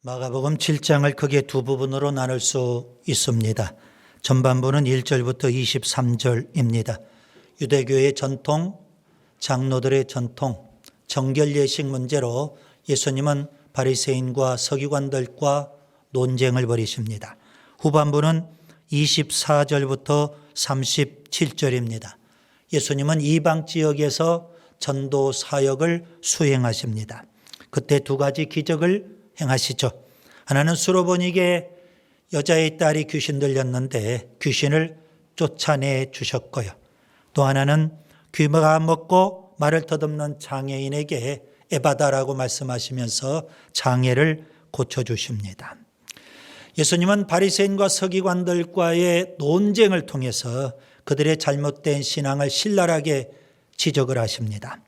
마가복음 7장을 크게 두 부분으로 나눌 수 있습니다. 전반부는 1절부터 23절입니다. 유대교의 전통, 장로들의 전통, 정결예식 문제로 예수님은 바리새인과 서기관들과 논쟁을 벌이십니다. 후반부는 24절부터 37절입니다. 예수님은 이방 지역에서 전도 사역을 수행하십니다. 그때 두 가지 기적을 행하시죠. 하나는 수로보니게 여자의 딸이 귀신 들렸는데 귀신을 쫓아내 주셨고요. 또 하나는 귀가 먹고 말을 더듬는 장애인에게 에바다라고 말씀하시면서 장애를 고쳐주십니다. 예수님은 바리새인과 서기관들과의 논쟁을 통해서 그들의 잘못된 신앙을 신랄하게 지적을 하십니다.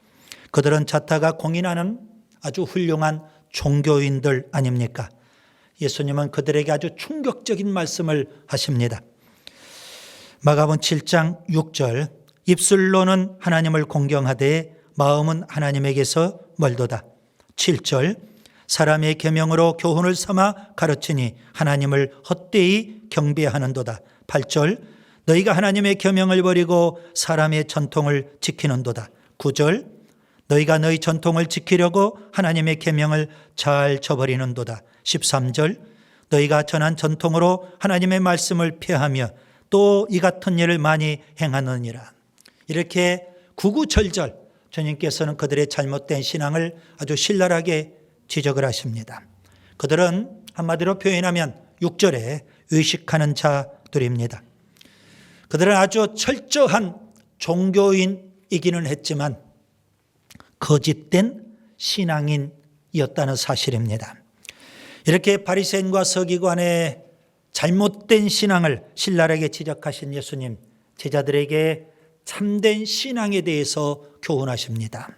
그들은 자타가 공인하는 아주 훌륭한 종교인들 아닙니까? 예수님은 그들에게 아주 충격적인 말씀을 하십니다. 마가복음 7장 6절, 입술로는 하나님을 공경하되 마음은 하나님에게서 멀도다. 7절, 사람의 계명으로 교훈을 삼아 가르치니 하나님을 헛되이 경배하는도다. 8절, 너희가 하나님의 계명을 버리고 사람의 전통을 지키는도다. 9절, 너희가 너희 전통을 지키려고 하나님의 계명을 잘 저버리는도다. 13절, 너희가 전한 전통으로 하나님의 말씀을 폐하며 또 이 같은 일을 많이 행하느니라. 이렇게 구구절절 주님께서는 그들의 잘못된 신앙을 아주 신랄하게 지적을 하십니다. 그들은 한마디로 표현하면 6절에 의식하는 자들입니다. 그들은 아주 철저한 종교인이기는 했지만 거짓된 신앙인이었다는 사실입니다. 이렇게 바리새인과 서기관의 잘못된 신앙을 신랄하게 지적하신 예수님, 제자들에게 참된 신앙에 대해서 교훈하십니다.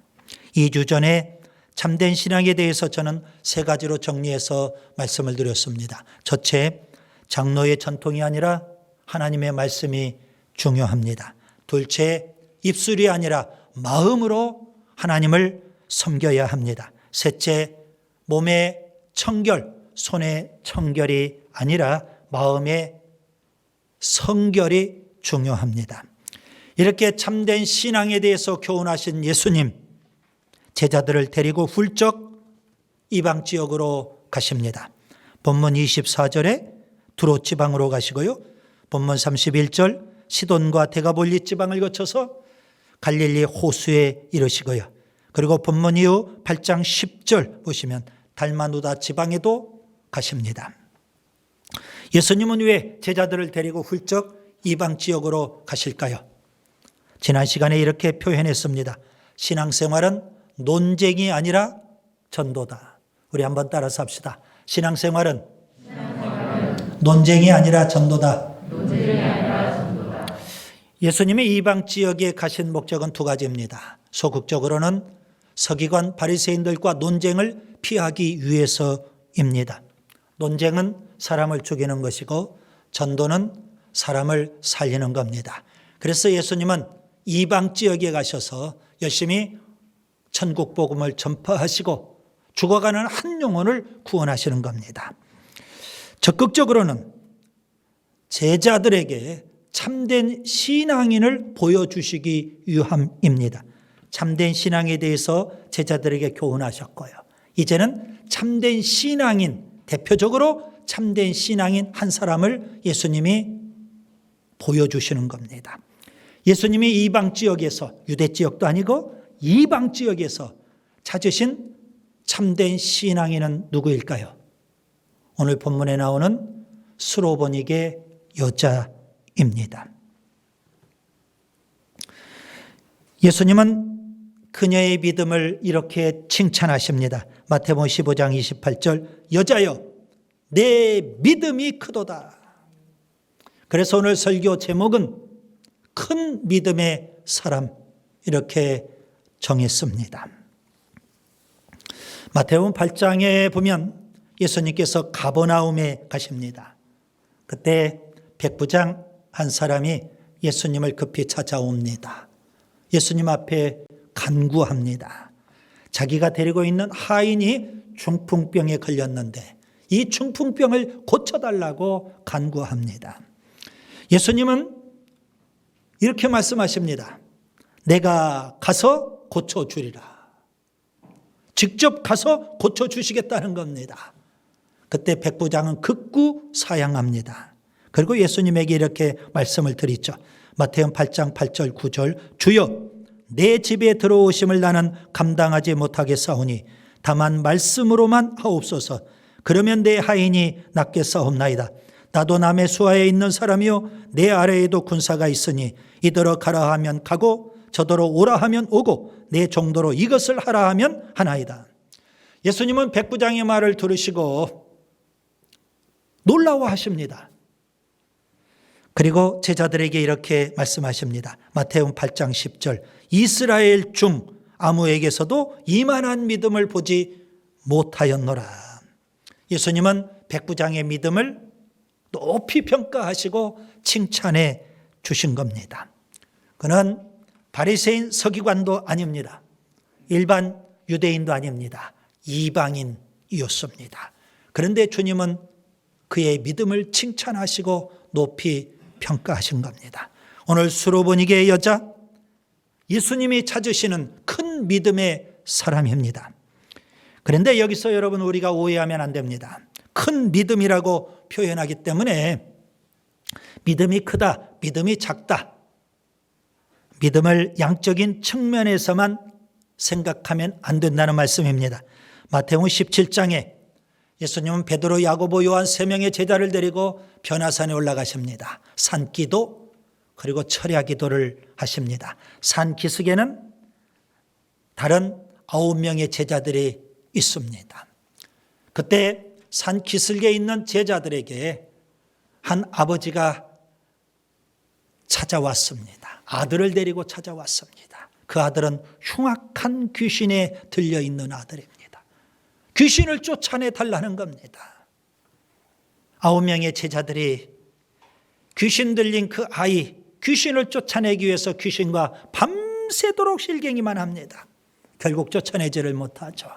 2주 전에 참된 신앙에 대해서 저는 세 가지로 정리해서 말씀을 드렸습니다. 첫째, 장로의 전통이 아니라 하나님의 말씀이 중요합니다. 둘째, 입술이 아니라 마음으로 하나님을 섬겨야 합니다. 셋째, 몸의 청결, 손의 청결이 아니라 마음의 성결이 중요합니다. 이렇게 참된 신앙에 대해서 교훈하신 예수님, 제자들을 데리고 훌쩍 이방 지역으로 가십니다. 본문 24절에 두로 지방으로 가시고요. 본문 31절 시돈과 데가볼리 지방을 거쳐서 갈릴리 호수에 이르시고요. 그리고 본문 이후 8장 10절 보시면 달마누다 지방에도 가십니다. 예수님은 왜 제자들을 데리고 훌쩍 이방 지역으로 가실까요? 지난 시간에 이렇게 표현했습니다. 신앙생활은 논쟁이 아니라 전도다. 우리 한번 따라서 합시다. 신앙생활은 논쟁이 아니라 전도다. 예수님이 이방 지역에 가신 목적은 두 가지입니다. 소극적으로는 서기관 바리새인들과 논쟁을 피하기 위해서입니다. 논쟁은 사람을 죽이는 것이고 전도는 사람을 살리는 겁니다. 그래서 예수님은 이방 지역에 가셔서 열심히 천국 복음을 전파하시고 죽어가는 한 영혼을 구원하시는 겁니다. 적극적으로는 제자들에게 참된 신앙인을 보여주시기 위함입니다. 참된 신앙에 대해서 제자들에게 교훈하셨고요. 이제는 참된 신앙인, 대표적으로 참된 신앙인 한 사람을 예수님이 보여주시는 겁니다. 예수님이 이방 지역에서, 유대 지역도 아니고 이방 지역에서 찾으신 참된 신앙인은 누구일까요? 오늘 본문에 나오는 수로보니게 여자입니다. 예수님은 그녀의 믿음을 이렇게 칭찬하십니다. 마태복음 15장 28절, 여자여 내 믿음이 크도다. 그래서 오늘 설교 제목은 큰 믿음의 사람 이렇게 정했습니다. 마태복음 8장에 보면 예수님께서 가버나움에 가십니다. 그때 백부장 한 사람이 예수님을 급히 찾아옵니다. 예수님 앞에 간구합니다. 자기가 데리고 있는 하인이 중풍병에 걸렸는데 이 중풍병을 고쳐달라고 간구합니다. 예수님은 이렇게 말씀하십니다. 내가 가서 고쳐주리라. 직접 가서 고쳐주시겠다는 겁니다. 그때 백부장은 극구 사양합니다. 그리고 예수님에게 이렇게 말씀을 드리죠. 마태복음 8장 8절 9절 주여 내 집에 들어오심을 나는 감당하지 못하겠사오니 다만 말씀으로만 하옵소서. 그러면 내 하인이 낫겠사옵나이다. 나도 남의 수하에 있는 사람이요 내 아래에도 군사가 있으니 이더러 가라 하면 가고 저더러 오라 하면 오고 내 정도로 이것을 하라 하면 하나이다. 예수님은 백부장의 말을 들으시고 놀라워하십니다. 그리고 제자들에게 이렇게 말씀하십니다. 마태복음 8장 10절 이스라엘 중 아무에게서도 이만한 믿음을 보지 못하였노라. 예수님은 백부장의 믿음을 높이 평가하시고 칭찬해 주신 겁니다. 그는 바리새인 서기관도 아닙니다. 일반 유대인도 아닙니다. 이방인이었습니다. 그런데 주님은 그의 믿음을 칭찬하시고 높이 평가하신 겁니다. 오늘 수로보니게의 여자 예수님이 찾으시는 큰 믿음의 사람입니다. 그런데 여기서 여러분 우리가 오해하면 안 됩니다. 큰 믿음이라고 표현하기 때문에 믿음이 크다, 믿음이 작다, 믿음을 양적인 측면에서만 생각하면 안 된다는 말씀입니다. 마태복음 17장에 예수님은 베드로, 야고보, 요한 3명의 제자를 데리고 변화산에 올라가십니다. 산기도 그리고 철야기도를 하십니다. 산기슭에는 다른 9명의 제자들이 있습니다. 그때 산기슭에 있는 제자들에게 한 아버지가 찾아왔습니다. 아들을 데리고 찾아왔습니다. 그 아들은 흉악한 귀신에 들려있는 아들입니다. 귀신을 쫓아내 달라는 겁니다. 9명의 제자들이 귀신 들린 그 아이, 귀신을 쫓아내기 위해서 귀신과 밤새도록 실갱이만 합니다. 결국 쫓아내지를 못하죠.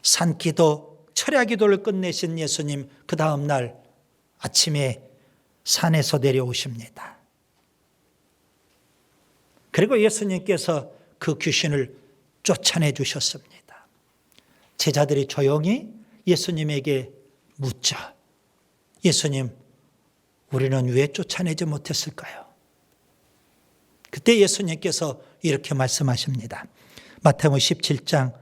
산기도, 철야기도를 끝내신 예수님, 그 다음 날 아침에 산에서 내려오십니다. 그리고 예수님께서 그 귀신을 쫓아내 주셨습니다. 제자들이 조용히 예수님에게 묻죠. 예수님, 우리는 왜 쫓아내지 못했을까요? 그때 예수님께서 이렇게 말씀하십니다. 마태복음 17장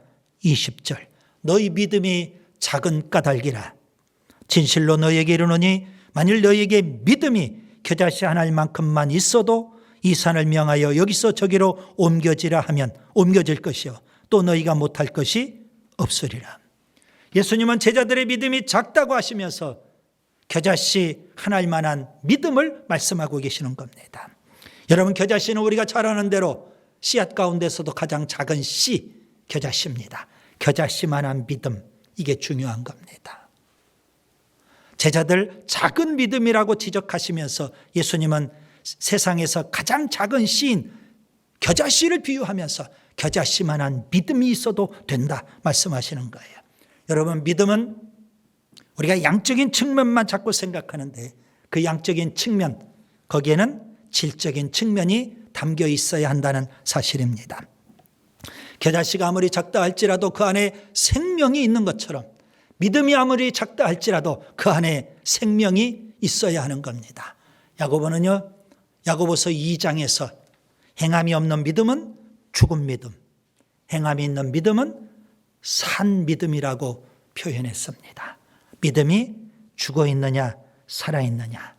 20절 너희 믿음이 작은 까닭이라. 진실로 너희에게 이르노니 만일 너희에게 믿음이 겨자씨 하나만큼만 있어도 이 산을 명하여 여기서 저기로 옮겨지라 하면 옮겨질 것이요 또 너희가 못할 것이 없으리라. 예수님은 제자들의 믿음이 작다고 하시면서 겨자씨 하나일 만한 믿음을 말씀하고 계시는 겁니다. 여러분, 겨자씨는 우리가 잘 아는 대로 씨앗 가운데서도 가장 작은 씨, 겨자씨입니다. 겨자씨만한 믿음, 이게 중요한 겁니다. 제자들 작은 믿음이라고 지적하시면서 예수님은 세상에서 가장 작은 씨인 겨자씨를 비유하면서 겨자씨만한 믿음이 있어도 된다 말씀하시는 거예요. 여러분, 믿음은 우리가 양적인 측면만 자꾸 생각하는데 그 양적인 측면, 거기에는 질적인 측면이 담겨 있어야 한다는 사실입니다. 겨자씨가 아무리 작다 할지라도 그 안에 생명이 있는 것처럼 믿음이 아무리 작다 할지라도 그 안에 생명이 있어야 하는 겁니다. 야고보는요, 야고보서 2장에서 행함이 없는 믿음은 죽은 믿음, 행함이 있는 믿음은 산 믿음이라고 표현했습니다. 믿음이 죽어 있느냐 살아 있느냐,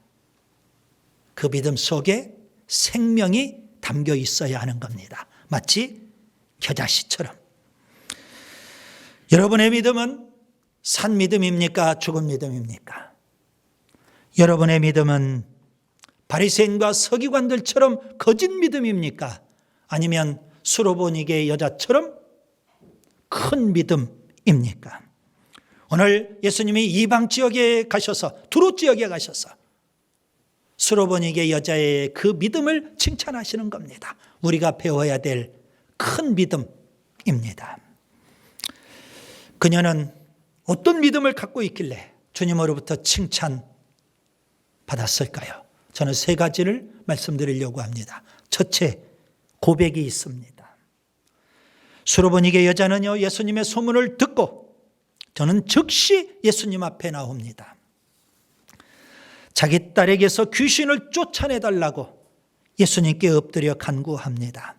그 믿음 속에 생명이 담겨 있어야 하는 겁니다. 마치 겨자씨처럼. 여러분의 믿음은 산 믿음입니까? 죽은 믿음입니까? 여러분의 믿음은 바리새인과 서기관들처럼 거짓 믿음입니까? 아니면 수로보니게의 여자처럼 큰 믿음입니까? 오늘 예수님이 이방 지역에 가셔서, 두로 지역에 가셔서 수로보니게 여자의 그 믿음을 칭찬하시는 겁니다. 우리가 배워야 될 큰 믿음입니다. 그녀는 어떤 믿음을 갖고 있길래 주님으로부터 칭찬 받았을까요? 저는 세 가지를 말씀드리려고 합니다. 첫째, 고백이 있습니다. 수로보니게 여자는요, 예수님의 소문을 듣고 저는 즉시 예수님 앞에 나옵니다. 자기 딸에게서 귀신을 쫓아내달라고 예수님께 엎드려 간구합니다.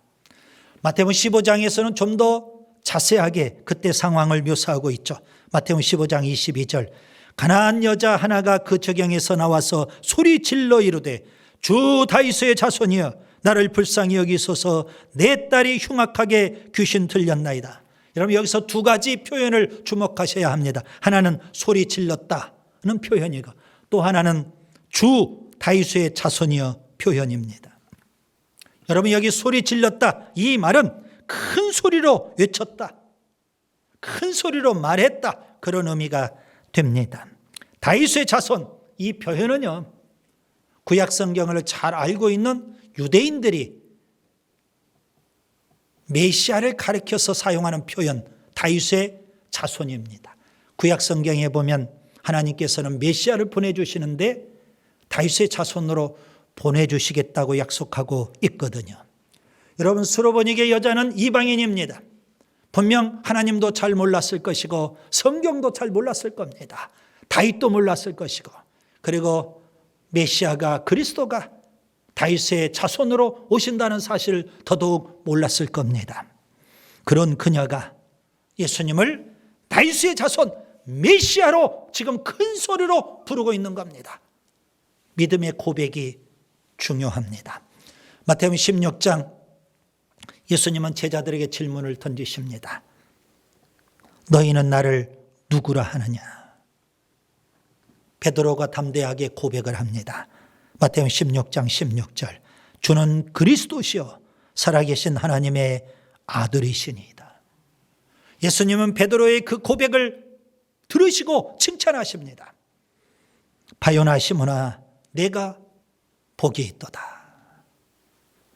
마태복음 15장에서는 좀 더 자세하게 그때 상황을 묘사하고 있죠. 마태복음 15장 22절, 가난한 여자 하나가 그 저경에서 나와서 소리 질러 이르되 주 다윗의 자손이여 나를 불쌍히 여기소서 내 딸이 흉악하게 귀신 들렸나이다. 여러분 여기서 두 가지 표현을 주목하셔야 합니다. 하나는 소리 질렀다는 표현이고 또 하나는 주 다윗의 자손이여 표현입니다. 여러분 여기 소리 질렀다 이 말은 큰 소리로 외쳤다, 큰 소리로 말했다, 그런 의미가 됩니다. 다윗의 자손 이 표현은요, 구약 성경을 잘 알고 있는 유대인들이 메시아를 가리켜서 사용하는 표현, 다윗의 자손입니다. 구약 성경에 보면 하나님께서는 메시아를 보내주시는데 다윗의 자손으로 보내주시겠다고 약속하고 있거든요. 여러분 수로보니게 여자는 이방인입니다. 분명 하나님도 잘 몰랐을 것이고 성경도 잘 몰랐을 겁니다. 다윗도 몰랐을 것이고 그리고 메시아가 그리스도가 다윗의 자손으로 오신다는 사실을 더더욱 몰랐을 겁니다. 그런 그녀가 예수님을 다윗의 자손 메시아로 지금 큰 소리로 부르고 있는 겁니다. 믿음의 고백이 중요합니다. 마태복음 16장 예수님은 제자들에게 질문을 던지십니다. 너희는 나를 누구라 하느냐? 베드로가 담대하게 고백을 합니다. 마태복음 16장 16절, 주는 그리스도시요 살아계신 하나님의 아들이시니이다. 예수님은 베드로의 그 고백을 들으시고 칭찬하십니다. 바요나 시몬아 내가 복이 있도다.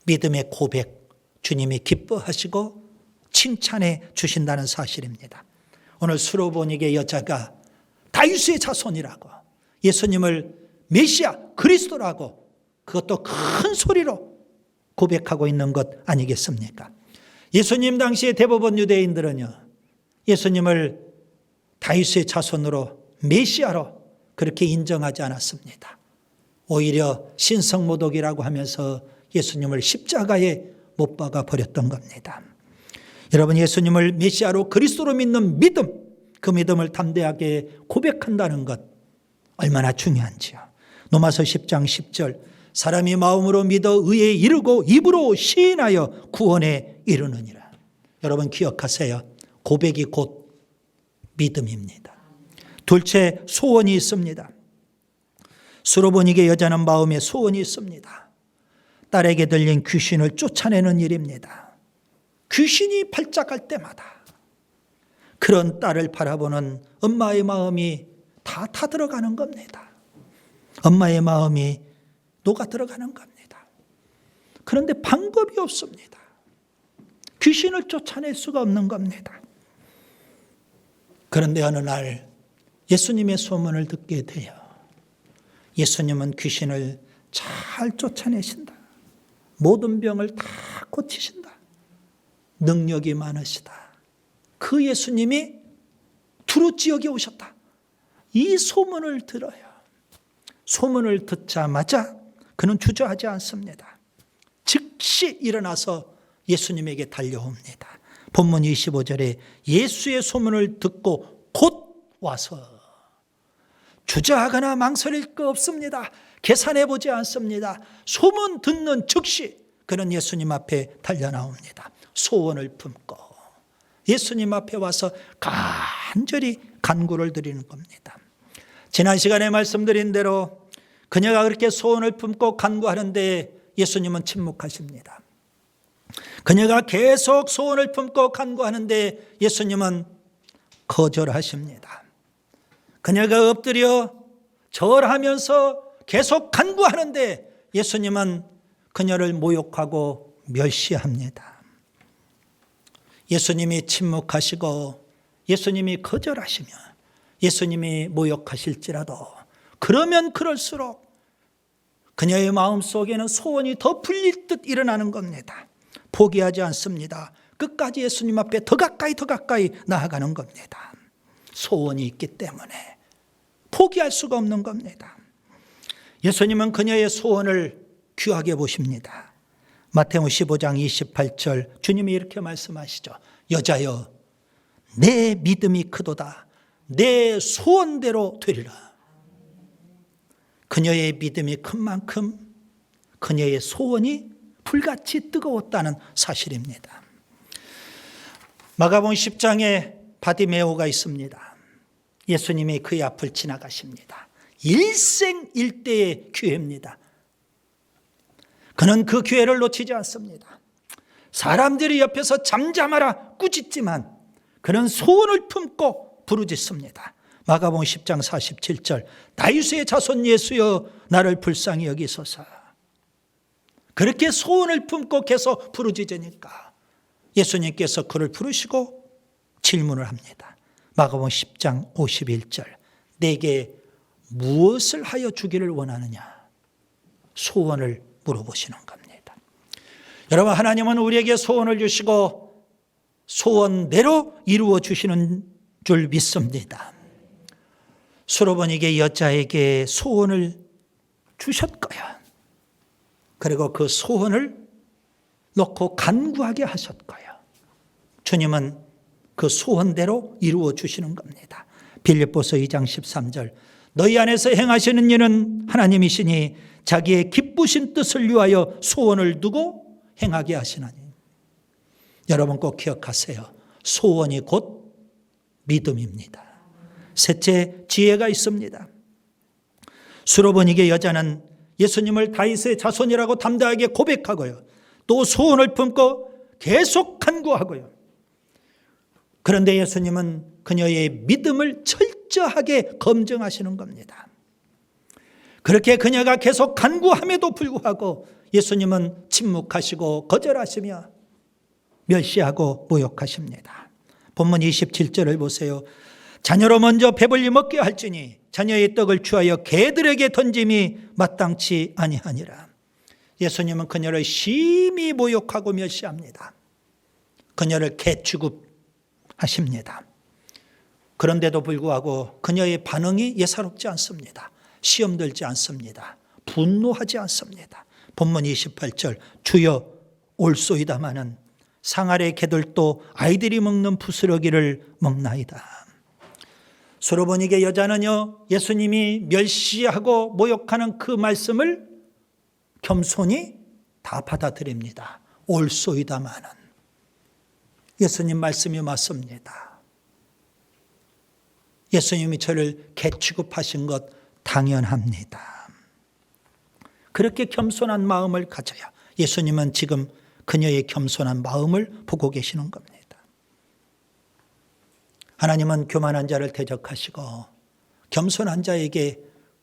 믿음의 고백, 주님이 기뻐하시고 칭찬해 주신다는 사실입니다. 오늘 수로보니게 여자가 다윗의 자손이라고 예수님을 메시아 그리스도라고 그것도 큰 소리로 고백하고 있는 것 아니겠습니까? 예수님 당시에 대부분 유대인들은요, 예수님을 다윗의 자손으로 메시아로 그렇게 인정하지 않았습니다. 오히려 신성모독이라고 하면서 예수님을 십자가에 못 박아 버렸던 겁니다. 여러분 예수님을 메시아로 그리스도로 믿는 믿음, 그 믿음을 담대하게 고백한다는 것 얼마나 중요한지요. 로마서 10장 10절, 사람이 마음으로 믿어 의에 이르고 입으로 시인하여 구원에 이르느니라. 여러분 기억하세요. 고백이 곧 믿음입니다. 둘째, 소원이 있습니다. 수로보니게 여자는 마음에 소원이 있습니다. 딸에게 들린 귀신을 쫓아내는 일입니다. 귀신이 발작할 때마다 그런 딸을 바라보는 엄마의 마음이 다 타들어가는 겁니다. 엄마의 마음이 녹아 들어가는 겁니다. 그런데 방법이 없습니다. 귀신을 쫓아낼 수가 없는 겁니다. 그런데 어느 날 예수님의 소문을 듣게 돼요. 예수님은 귀신을 잘 쫓아내신다. 모든 병을 다 고치신다. 능력이 많으시다. 그 예수님이 두루 지역에 오셨다. 이 소문을 들어요. 소문을 듣자마자 그는 주저하지 않습니다. 즉시 일어나서 예수님에게 달려옵니다. 본문 25절에 예수의 소문을 듣고 곧 와서 주저하거나 망설일 거 없습니다. 계산해 보지 않습니다. 소문 듣는 즉시 그는 예수님 앞에 달려나옵니다. 소원을 품고 예수님 앞에 와서 간절히 간구를 드리는 겁니다. 지난 시간에 말씀드린 대로 그녀가 그렇게 소원을 품고 간구하는데 예수님은 침묵하십니다. 그녀가 계속 소원을 품고 간구하는데 예수님은 거절하십니다. 그녀가 엎드려 절하면서 계속 간구하는데 예수님은 그녀를 모욕하고 멸시합니다. 예수님이 침묵하시고 예수님이 거절하시며 예수님이 모욕하실지라도 그러면 그럴수록 그녀의 마음속에는 소원이 더 풀릴 듯 일어나는 겁니다. 포기하지 않습니다. 끝까지 예수님 앞에 더 가까이 나아가는 겁니다. 소원이 있기 때문에 포기할 수가 없는 겁니다. 예수님은 그녀의 소원을 귀하게 보십니다. 마태복음 15장 28절 주님이 이렇게 말씀하시죠. 여자여 내 믿음이 크도다. 내 소원대로 되리라. 그녀의 믿음이 큰 만큼 그녀의 소원이 불같이 뜨거웠다는 사실입니다. 마가복음 10장에 바디메오가 있습니다. 예수님이 그의 앞을 지나가십니다. 일생일대의 기회입니다. 그는 그 기회를 놓치지 않습니다. 사람들이 옆에서 잠잠하라 꾸짖지만 그는 소원을 품고 부르짖습니다. 마가복음 10장 47절 다윗의 자손 예수여 나를 불쌍히 여기소서. 그렇게 소원을 품고 계속 부르짖으니까 예수님께서 그를 부르시고 질문을 합니다. 마가복음 10장 51절 내게 무엇을 하여 주기를 원하느냐 소원을 물어보시는 겁니다. 여러분 하나님은 우리에게 소원을 주시고 소원대로 이루어 주시는 줄 믿습니다. 수로보니게 여자에게 소원을 주셨고요. 그리고 그 소원을 놓고 간구하게 하셨고요. 주님은 그 소원대로 이루어 주시는 겁니다. 빌립보서 2장 13절 너희 안에서 행하시는 일은 하나님이시니 자기의 기쁘신 뜻을 위하여 소원을 두고 행하게 하시나니. 여러분 꼭 기억하세요. 소원이 곧 믿음입니다. 셋째 지혜가 있습니다. 수로보니게 여자는 예수님을 다윗의 자손이라고 담대하게 고백하고요. 또 소원을 품고 계속 간구하고요. 그런데 예수님은 그녀의 믿음을 철저하게 검증하시는 겁니다. 그렇게 그녀가 계속 간구함에도 불구하고 예수님은 침묵하시고 거절하시며 멸시하고 모욕하십니다. 본문 27절을 보세요. 자녀로 먼저 배불리 먹게 할지니 자녀의 떡을 취하여 개들에게 던짐이 마땅치 아니하니라. 예수님은 그녀를 심히 모욕하고 멸시합니다. 그녀를 개 취급하십니다. 그런데도 불구하고 그녀의 반응이 예사롭지 않습니다. 시험 들지 않습니다. 분노하지 않습니다. 본문 28절 주여 올소이다마는 상아래 개들도 아이들이 먹는 부스러기를 먹나이다. 수로보니게 여자는요 예수님이 멸시하고 모욕하는 그 말씀을 겸손히 다 받아들입니다. 올소이다마는 예수님 말씀이 맞습니다. 예수님이 저를 개 취급하신 것 당연합니다. 그렇게 겸손한 마음을 가져야 예수님은 지금 그녀의 겸손한 마음을 보고 계시는 겁니다. 하나님은 교만한 자를 대적하시고 겸손한 자에게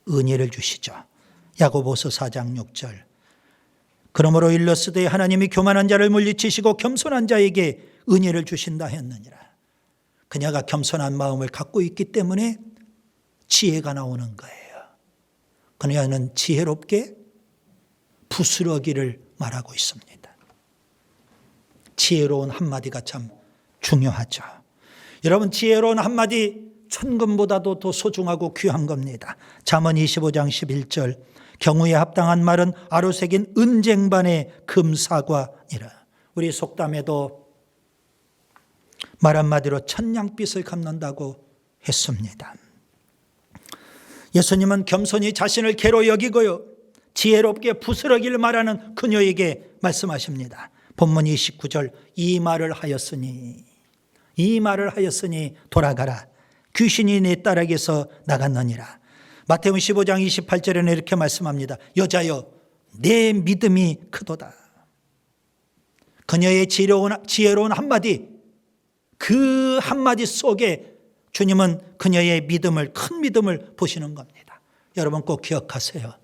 은혜를 주시죠. 야고보서 4장 6절 그러므로 일러스되 하나님이 교만한 자를 물리치시고 겸손한 자에게 은혜를 주신다 했느니라. 그녀가 겸손한 마음을 갖고 있기 때문에 지혜가 나오는 거예요. 그녀는 지혜롭게 부스러기를 말하고 있습니다. 지혜로운 한마디가 참 중요하죠. 여러분 지혜로운 한마디 천금보다도 더 소중하고 귀한 겁니다. 잠언 25장 11절 경우에 합당한 말은 아로새긴 은쟁반의 금사과니라. 우리 속담에도 말 한마디로 천냥빚을 갚는다고 했습니다. 예수님은 겸손히 자신을 개로 여기고요. 지혜롭게 부스러기를 말하는 그녀에게 말씀하십니다. 본문 29절 이 말을 하였으니 돌아가라. 귀신이 내 딸에게서 나갔느니라. 마태복음 15장 28절에는 이렇게 말씀합니다. 여자여 내 믿음이 크도다. 그녀의 지혜로운 한마디 그 한마디 속에 주님은 그녀의 큰 믿음을 보시는 겁니다. 여러분 꼭 기억하세요.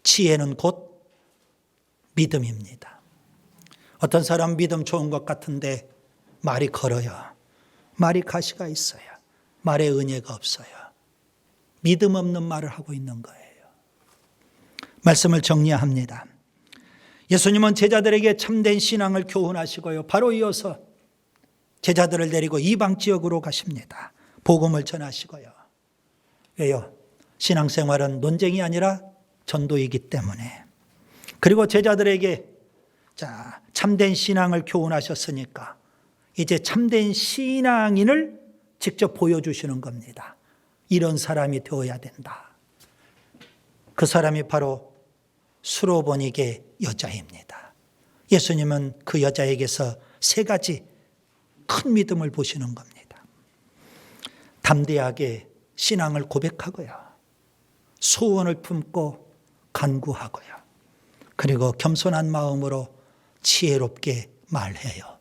지혜는 곧 믿음입니다. 어떤 사람 믿음 좋은 것 같은데 말이 걸어요. 말이 가시가 있어요. 말에 은혜가 없어요. 믿음 없는 말을 하고 있는 거예요. 말씀을 정리합니다. 예수님은 제자들에게 참된 신앙을 교훈하시고요. 바로 이어서 제자들을 데리고 이방 지역으로 가십니다. 복음을 전하시고요. 왜요? 신앙생활은 논쟁이 아니라 전도이기 때문에. 그리고 제자들에게 참된 신앙을 교훈하셨으니까 이제 참된 신앙인을 직접 보여주시는 겁니다. 이런 사람이 되어야 된다. 그 사람이 바로 수로보니게 여자입니다. 예수님은 그 여자에게서 세 가지 큰 믿음을 보시는 겁니다. 담대하게 신앙을 고백하고요. 소원을 품고 간구하고요. 그리고 겸손한 마음으로 지혜롭게 말해요.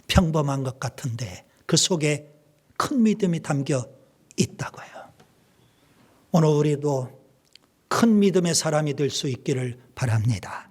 평범한 것 같은데 그 속에 큰 믿음이 담겨 있다고요. 오늘 우리도 큰 믿음의 사람이 될 수 있기를 바랍니다.